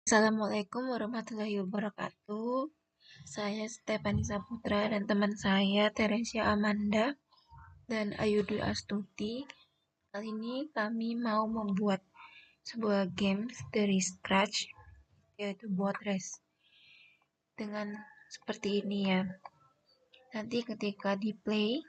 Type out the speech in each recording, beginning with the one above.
Assalamualaikum warahmatullahi wabarakatuh. Saya Stefani Saputra dan teman saya Teresia Amanda dan Ayu Dwi Astuti. Kali ini kami mau membuat sebuah games dari scratch, yaitu boat race. Dengan seperti ini ya. Nanti ketika di play,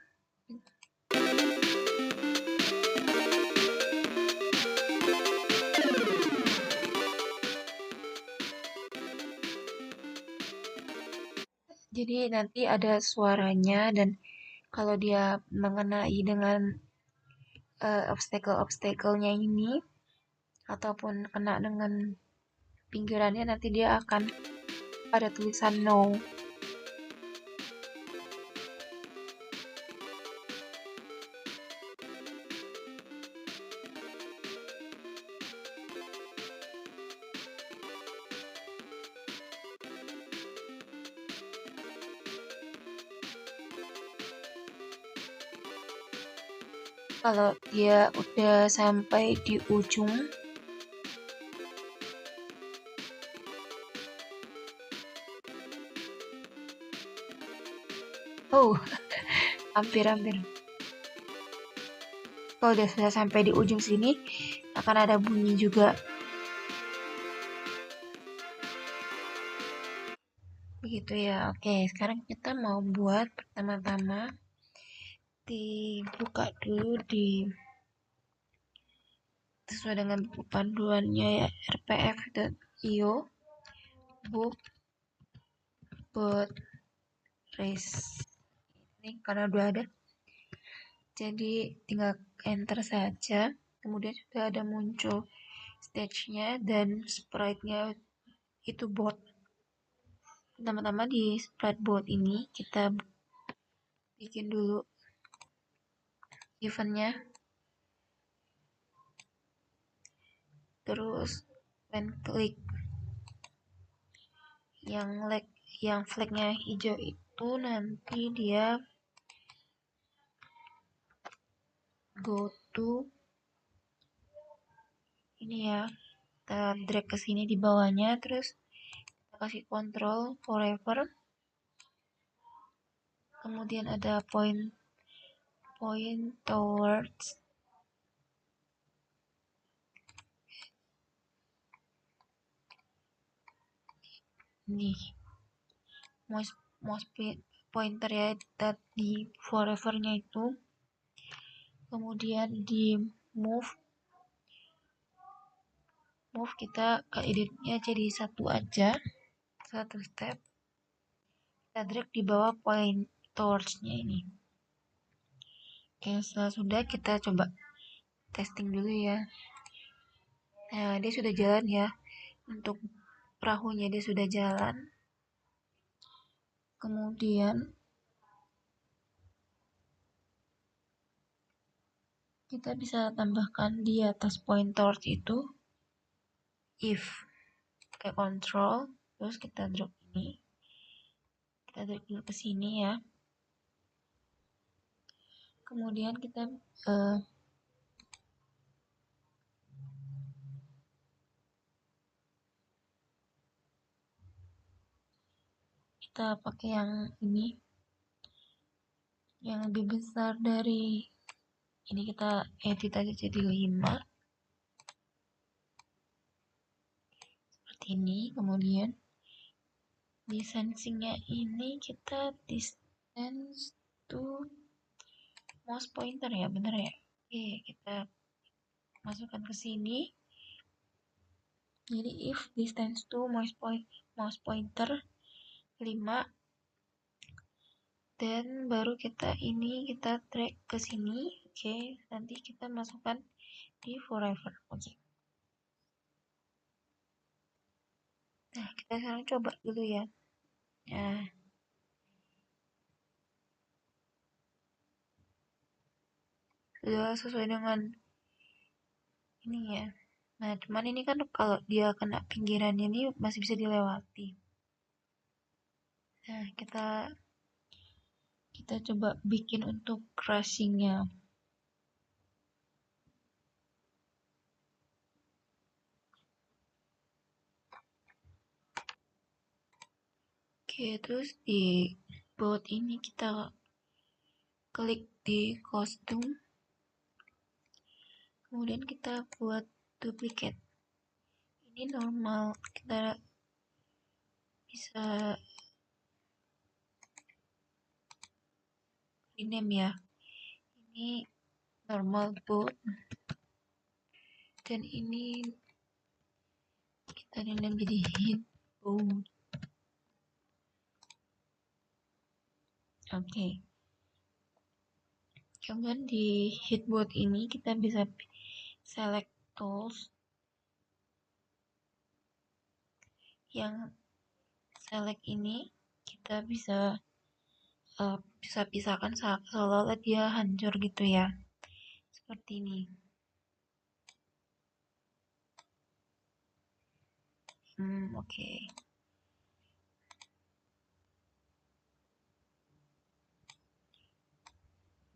jadi nanti ada suaranya dan kalau dia mengenai dengan obstacle-obstacle-nya ini ataupun kena dengan pinggirannya, nanti dia akan ada tulisan no. Kalau dia udah sampai di ujung, oh, hampir-hampir. Kalau udah sudah sampai di ujung sini, akan ada bunyi juga. Begitu ya. Oke, sekarang kita mau buat pertama-tama dibuka dulu di sesuai dengan buku panduannya ya, rpf.io book boat race. Ini karena udah ada, jadi tinggal enter saja. Kemudian sudah ada muncul stage-nya dan sprite-nya itu bot. Pertama-tama di sprite bot ini kita bikin dulu eventnya, terus when klik yang flagnya hijau itu nanti dia go to ini ya, kita drag ke sini di bawahnya, terus kita kasih control forever, kemudian ada point towards nih mouse pointer ya di forevernya itu, kemudian di move kita ke editnya jadi satu aja, satu step, kita drag di bawah point towards-nya ini. Oke, setelah sudah kita coba testing dulu ya. Nah, dia sudah jalan ya, untuk perahunya dia sudah jalan. Kemudian kita bisa tambahkan di atas point towards itu if, pakai control, terus kita drag ini, kita drag dulu ke sini ya. Kemudian kita pakai yang ini, yang lebih besar dari ini, kita edit aja jadi 5 seperti ini. Kemudian di sensingnya ini kita distance to mouse pointer ya, bener ya. Oke, kita masukkan ke sini. Jadi if distance to mouse pointer 5, dan baru kita drag ke sini. Oke, nanti kita masukkan di forever. Oke. Nah, kita sekarang coba dulu ya. Nah, sudah sesuai dengan ini ya. Nah, cuman ini kan kalau dia kena pinggiran ini masih bisa dilewati. Nah, kita coba bikin untuk crushingnya. Oke, terus di board ini kita klik di kostum, kemudian kita buat duplicate. Ini normal, kita bisa rename ya. Ini normal board, dan ini kita rename jadi hit board. Oke. Kemudian di hitboard ini kita bisa select tools. Yang select ini kita bisa pisahkan seolah-olah dia hancur gitu ya, seperti ini. Oke.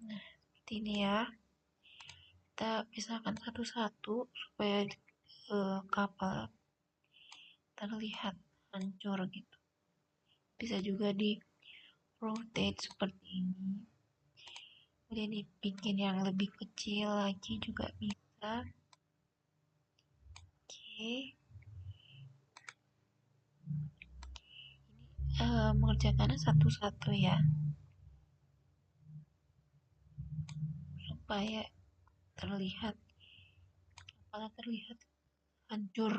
Nah, seperti ini ya. Kita pisahkan satu-satu supaya kapal terlihat hancur gitu. Bisa juga di rotate seperti ini. Kemudian dibikin yang lebih kecil lagi juga bisa. Oke. Mengerjakannya satu-satu ya, supaya terlihat hancur.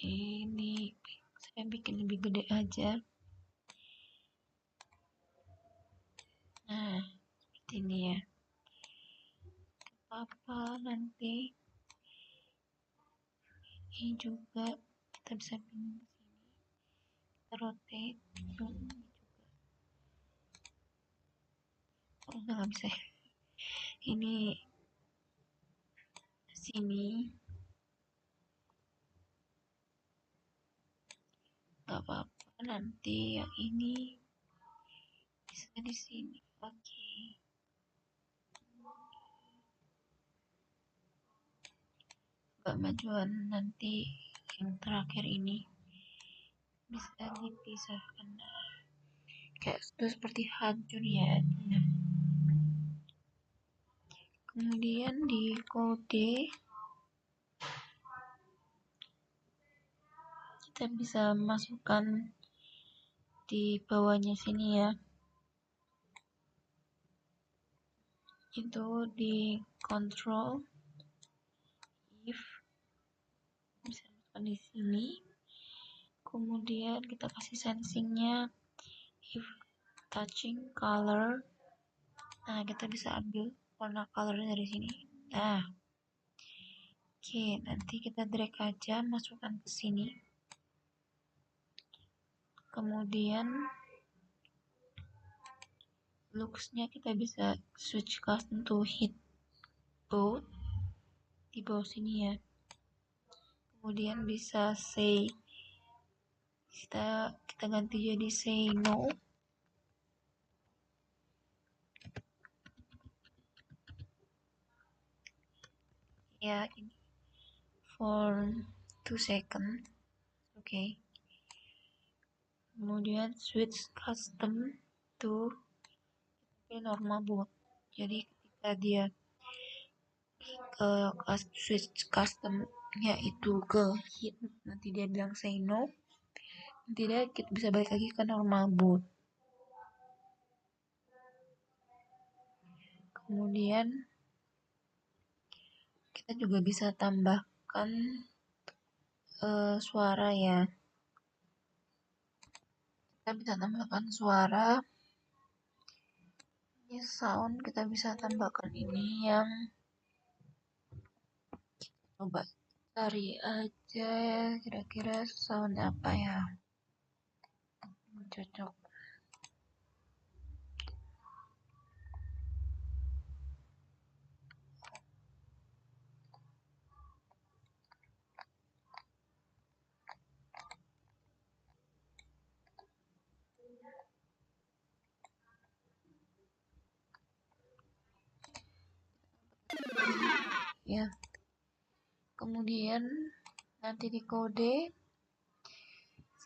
Ini saya bikin lebih gede aja. Nah, seperti ini ya. Apa nanti ini juga kita bisa pindah ke sini, kita rotate juga. Oh, nggak bisa ya. Ini sini nggak apa-apa, nanti yang ini bisa di sini. Oke. Majuan nanti yang terakhir ini bisa dipisahkan kayak itu, seperti hancur ya. Kemudian di kode kita bisa masukkan di bawahnya sini ya, itu di control if, bisa masukkan di sini. Kemudian kita kasih sensingnya if touching color. Nah, kita bisa ambil warna colornya dari sini. Nah, oke, nanti kita drag aja, masukkan ke sini. Kemudian looks-nya kita bisa switch custom to hit both di bawah sini ya. Kemudian bisa say, kita ganti jadi say no. Ya, ini for 2 seconds. Oke. Kemudian switch custom to normal boot. Jadi ketika dia switch customnya itu ke hit, nanti dia bilang say no, nanti dia kita bisa balik lagi ke normal boot. Kemudian kita juga bisa tambahkan suara ya. Kita bisa tambahkan suara. Ini sound kita bisa tambahkan ini yang, coba cari aja kira-kira sound apa ya cocok. Ya, kemudian Nanti di kode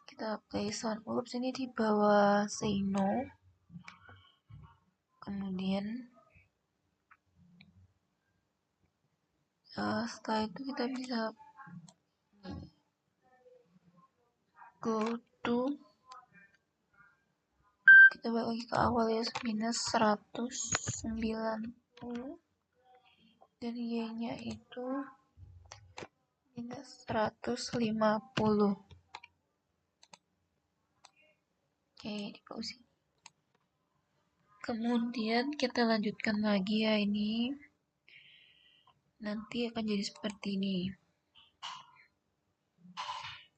kita play sound ups ini di bawah say no. Kemudian setelah itu kita bisa go to, kita balik lagi ke awal ya, minus 190 dan y nya itu minus 150. Oke, di pause. Kemudian kita lanjutkan lagi ya, ini nanti akan jadi seperti ini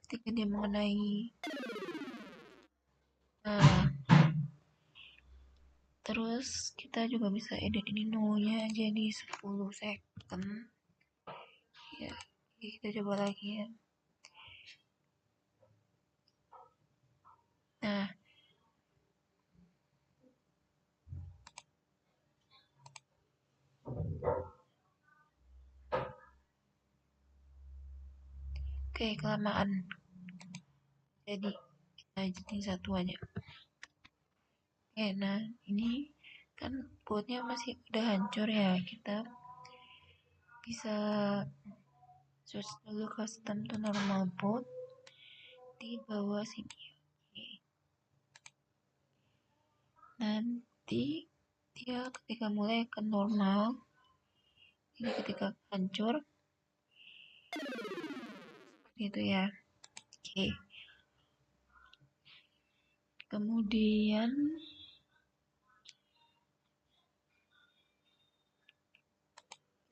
ketika dia mengenai. Nah, terus kita juga bisa edit ini no-nya jadi 10 second ya. Kita coba lagi ya. Nah, oke, kelamaan, jadi kita jadi satu aja. Oke, nah ini kan bootnya masih udah hancur ya, kita bisa switch dulu custom to normal boot di bawah sini. Oke. Nanti dia ketika mulai ke normal, jadi ketika hancur seperti itu ya. Oke. Kemudian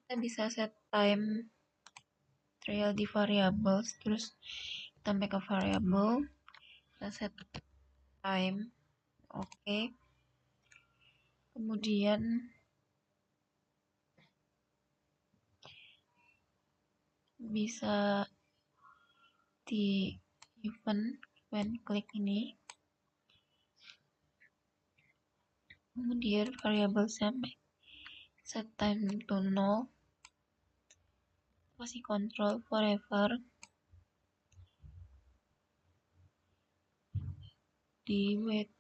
kita bisa set time trial di variables, terus kita make a variable, kita set time. Oke. Kemudian bisa di event klik ini, kemudian variable sampai set time to 0, kasih control forever di wait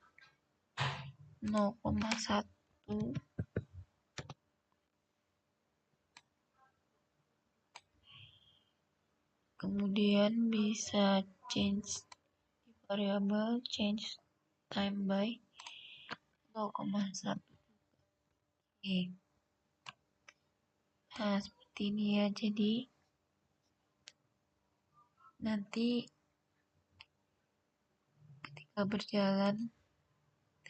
0,1. Kemudian bisa change di variable change time by 0,1. Oke. Nah, seperti ini ya. Jadi nanti ketika berjalan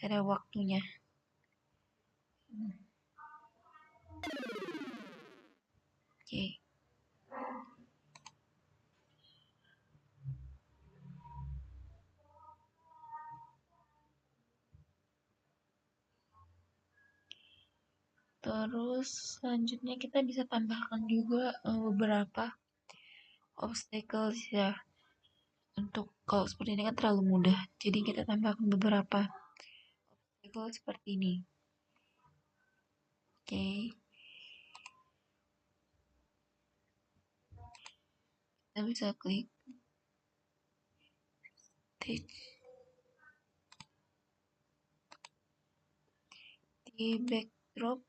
ada waktunya. Oke. Terus selanjutnya kita bisa tambahkan juga beberapa obstacles ya. Untuk kalau seperti ini kan terlalu mudah, jadi kita tambahkan beberapa obstacle seperti ini. Oke. Kita bisa klik stage di backdrop.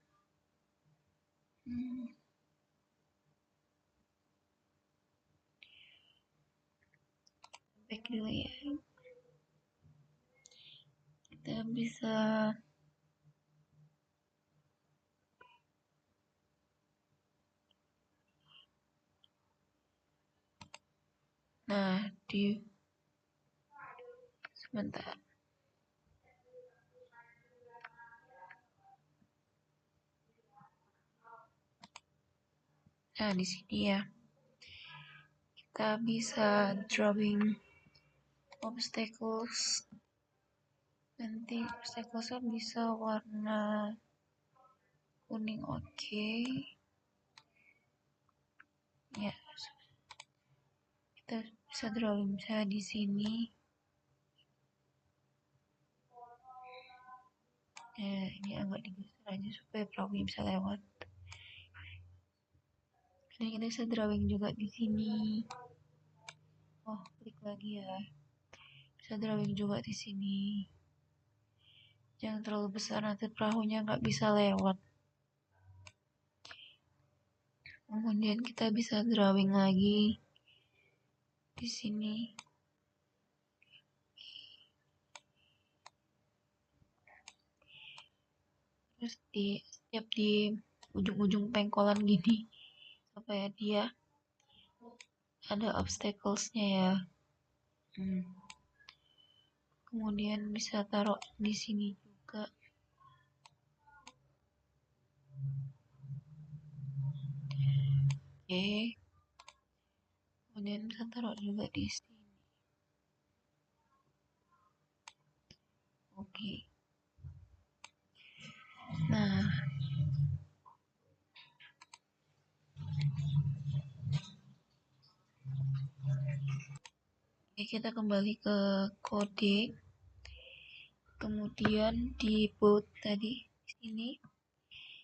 Back dulu ya. Kita bisa di sebentar. Nah, di sini ya. Kita bisa drawing obstacles. Nanti obstaclesnya bisa warna kuning, oke. Ya. Kita bisa drawing misalnya di sini. Ini agak digeser aja supaya perahunya bisa lewat. Dan kita bisa drawing juga di sini. Oh, klik lagi ya. Bisa drawing juga di sini. Jangan terlalu besar, nanti perahunya nggak bisa lewat. Kemudian kita bisa drawing lagi di sini. Terus setiap di ujung-ujung pengkolan gini supaya dia ada obstacles-nya ya. Kemudian bisa taruh di sini juga. Oke. Kemudian bisa taruh juga di sini. Oke. Nah, oke, kita kembali ke kode. Kemudian di boot tadi di sini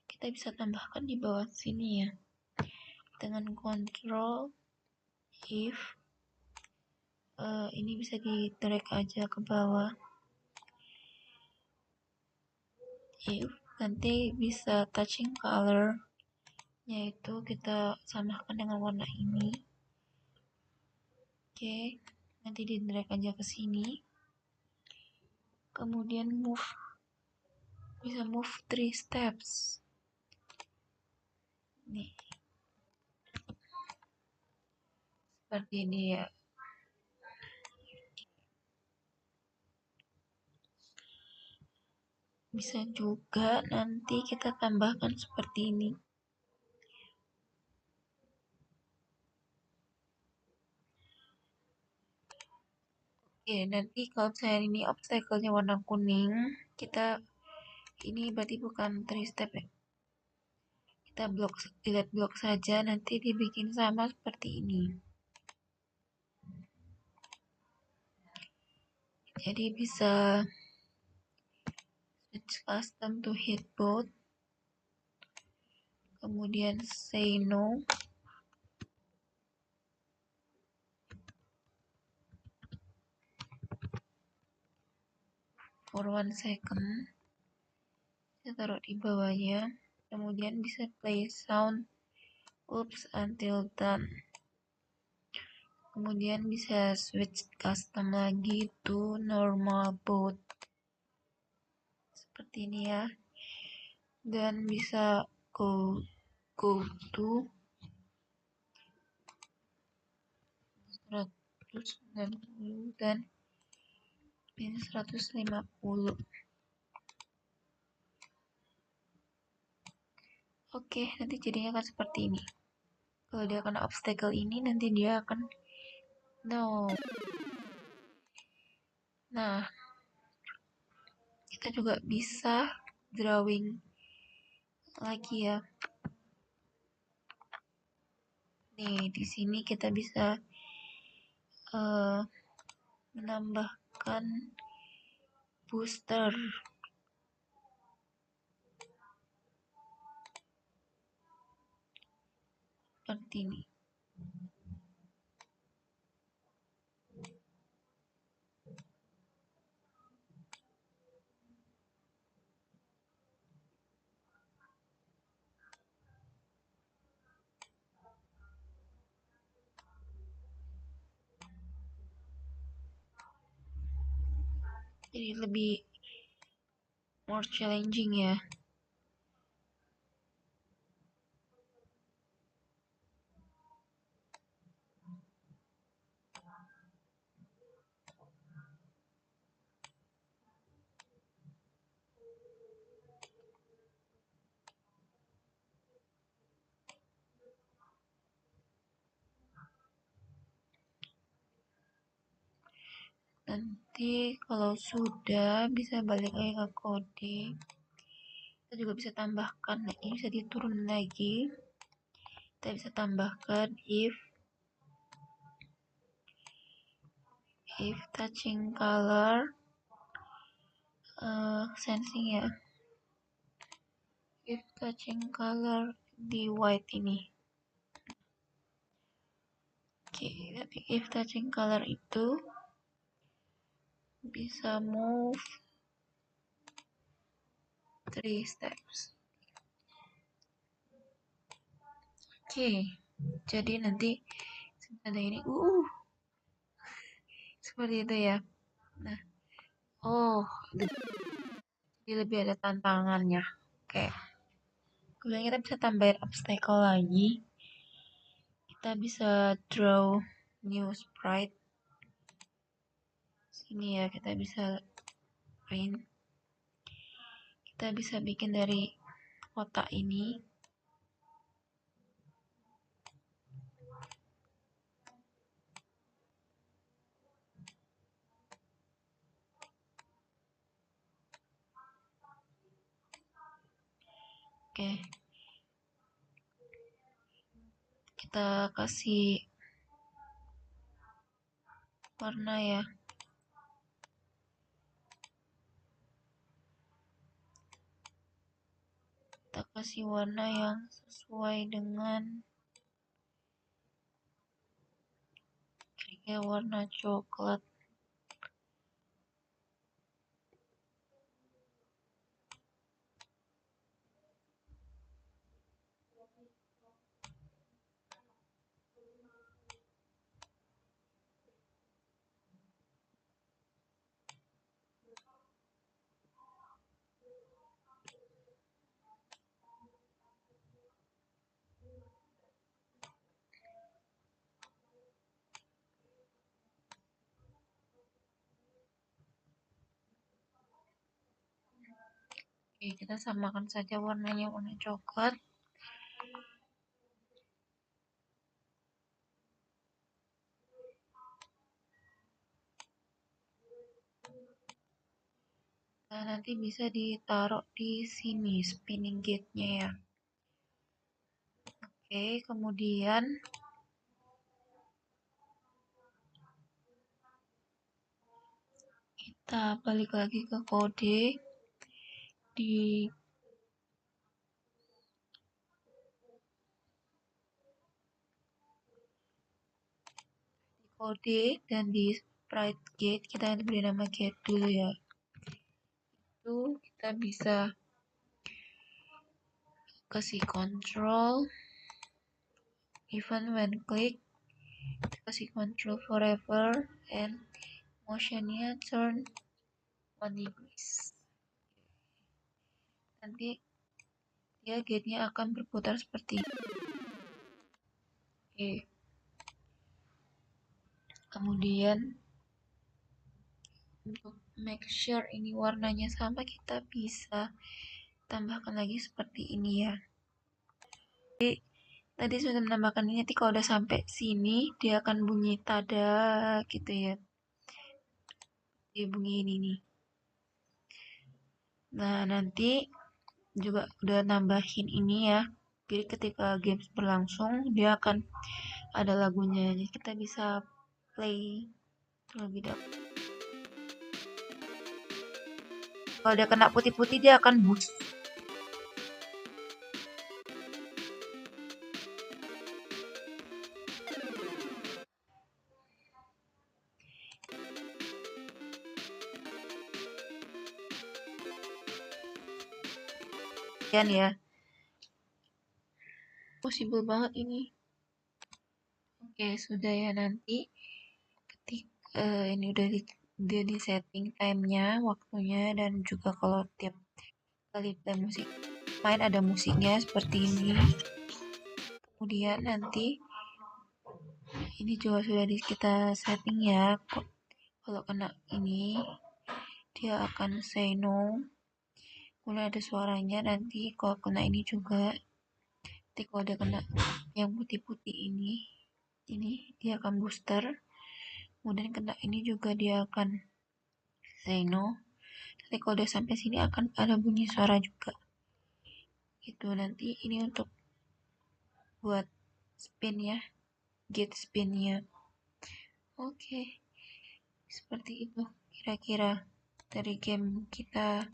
kita bisa tambahkan di bawah sini ya. Dengan control if ini bisa di drag aja ke bawah. If nanti bisa touching color, yaitu kita samakan dengan warna ini. Oke, nanti di drag aja ke sini. Kemudian bisa move 3 steps. Nih, seperti ini ya. Bisa juga nanti kita tambahkan seperti ini. Oke, nanti kalau misalnya ini obstacle-nya warna kuning, kita ini berarti bukan 3 step ya. Kita delete blok saja, nanti dibikin sama seperti ini. Jadi bisa switch custom to hit both, kemudian say no, for 1 second, saya taruh di bawahnya, kemudian bisa play sound oops until done. Kemudian bisa switch custom lagi to normal boot seperti ini ya, dan bisa go to 190 dan pin 150. Oke, nanti jadinya akan seperti ini. Kalau dia kena obstacle ini, nanti dia akan no. Nah, kita juga bisa drawing lagi ya. Nih, di sini kita bisa menambahkan booster seperti ini. Jadi lebih more challenging ya. Nanti kalau sudah bisa balik lagi ke kode. Kita juga bisa tambahkan, ini bisa diturun lagi. Kita bisa tambahkan if touching color sensing ya. If touching color di white ini. Oke, Oke, tapi if touching color itu bisa move 3 steps. Oke, jadi nanti ada ini seperti itu ya. Nah, jadi lebih ada tantangannya. Oke, kemudian kita bisa tambahin obstacle lagi. Kita bisa draw new sprite. Sini ya, kita bisa print. Kita bisa bikin dari kotak ini. Oke, kita kasih warna ya. Kita kasih warna yang sesuai dengan kayak warna coklat. Oke, kita samakan saja warnanya warna coklat. Nah, nanti bisa ditaruh di sini spinning gate-nya ya. Oke, kemudian kita balik lagi ke kode di kode dan di sprite gate kita beri nama gate dulu ya. Itu kita bisa kasih control even when click, kasih control forever, and motionnya turn 1 degrees. Nanti dia gate-nya akan berputar seperti ini. Oke. Kemudian untuk make sure ini warnanya sama, kita bisa tambahkan lagi seperti ini ya. Jadi tadi sudah menambahkan ini, nanti kalau udah sampai sini dia akan bunyi tada gitu ya. Dia bunyi ini nih. Nah, nanti juga udah nambahin ini ya. Jadi ketika games berlangsung dia akan ada lagunya. Jadi kita bisa play terlebih dahulu. Kalau dia kena putih-putih dia akan boost. Ya, possible banget ini. Oke, sudah ya, nanti ketika ini udah di setting time-nya, waktunya, dan juga kalau tiap kali play musik main ada musiknya seperti ini. Kemudian nanti ini juga sudah kita setting ya. Kalau kena ini dia akan say no. Mulai ada suaranya. Nanti kalau kena ini juga, nanti kalau dia kena yang putih-putih ini dia akan booster. Kemudian kena ini juga dia akan say no. Nanti kalau udah sampai sini akan ada bunyi suara juga. Itu nanti ini untuk buat spin ya, gate spinnya. Oke, seperti itu kira-kira dari game kita.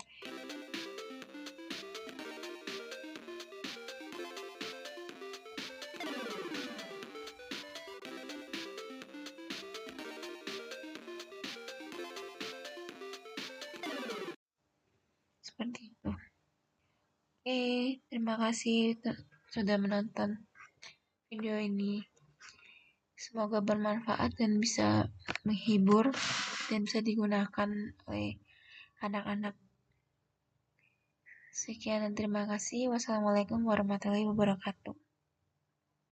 Oke, terima kasih sudah menonton video ini. Semoga bermanfaat dan bisa menghibur dan bisa digunakan oleh anak-anak. Sekian dan terima kasih. Wassalamualaikum warahmatullahi wabarakatuh.